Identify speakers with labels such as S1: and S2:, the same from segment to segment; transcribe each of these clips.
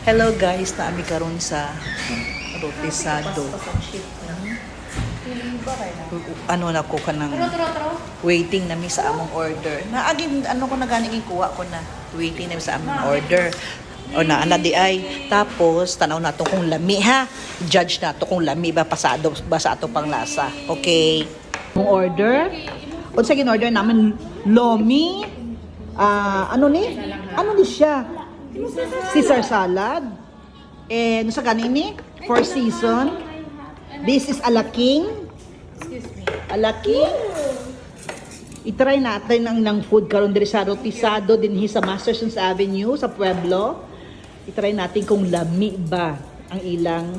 S1: Hello guys, naami karon sa Rotisado. Ano na ko kanang waiting nami sa among order. Naagin ano ko na ganing kuha ko na. Waiting nami sa among order. O na di ay tapos tanaw nato kung lami ha. Judge nato kung lami ba pasado ba sa ato pang lasa. Okay. Among order. Unsa gin-order namin lomi. Ano ni siya? Caesar salad. And sa ganini, Four Seasons. This is alaking. Alaking. I-try natin ang food karon diri sa Rotisado din sa Mastersons Avenue sa Pueblo. I-try natin kung lami ba ang ilang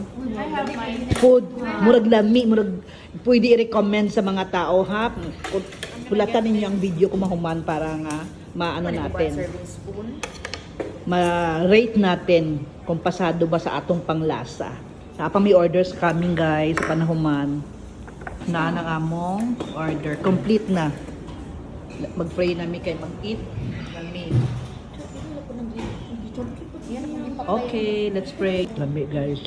S1: food. Murag lami, murag pwede i-recommend sa mga tao ha. Pulatan ninyo ang video kung mahuman para nga maano natin. Ma-rate natin kung pasado ba sa atong panglasa. Napang may orders coming guys sa panahuman. Na ang among order. Complete na. Mag-pray namin kay mag-eat. Lami. Okay, let's pray. Lami guys.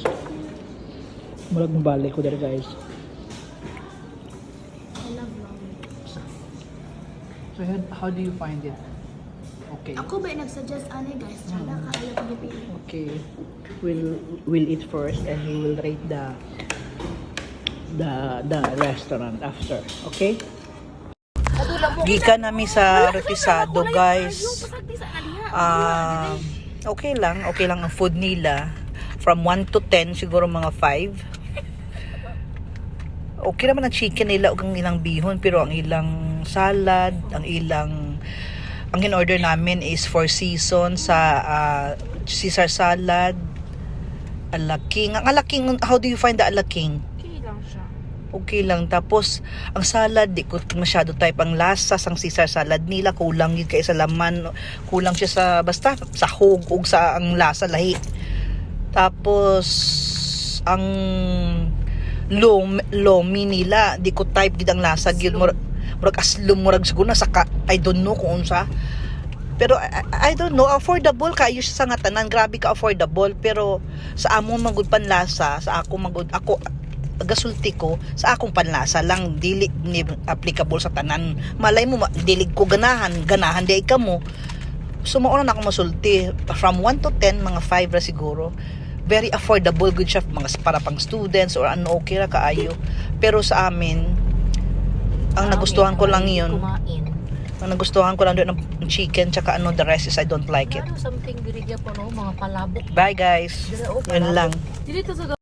S1: Murag mabalik ko dito guys. So how do you find it? Okay.
S2: Ako ba nag-suggest ani guys? Tsada kaayo ko gipili.
S1: Okay. We'll eat first and we will rate the restaurant after. Okay? Gikan nami sa Rotisado guys. Okay lang ang food nila. From 1 to 10 siguro mga 5. Okay naman ang chicken nila ug ang ilang bihon pero ang ilang salad, ang in-order namin is Four Seasons sa Caesar salad, alaking. Ang alaking, how do you find the alaking?
S2: Okay lang siya.
S1: Okay lang. Tapos, ang salad, di ko masyado type ang lasa sang Caesar salad nila. Kulang yun kaya sa laman. Kulang siya sa, basta, sa hog o sa ang lasa, lahi. Tapos, ang lomi nila, di ko type gid ang lasa. Murag aslum, murag siguro na saka, I don't know kung unsa. Pero I don't know, affordable kayo siya sa nga tanan, grabe ka affordable. Pero sa among magud panlasa, sa ako gasulti ko, sa akong panlasa lang, dili ni applicable sa tanan. Malay mo, dili ko ganahan di ka mo. So mauna na ako masulti. From 1 to 10, mga 5 ra siguro. Very affordable, good siya, mga para pang students or ano, okay ra kaayo. Pero sa amin, ang nagustuhan ko lang yun. Ang nagustuhan ko lang doon ng chicken tsaka ano, the rest is I don't like it.
S2: Something girigya po no, mga palabok.
S1: Bye guys. Yun lang.
S2: Dili to sa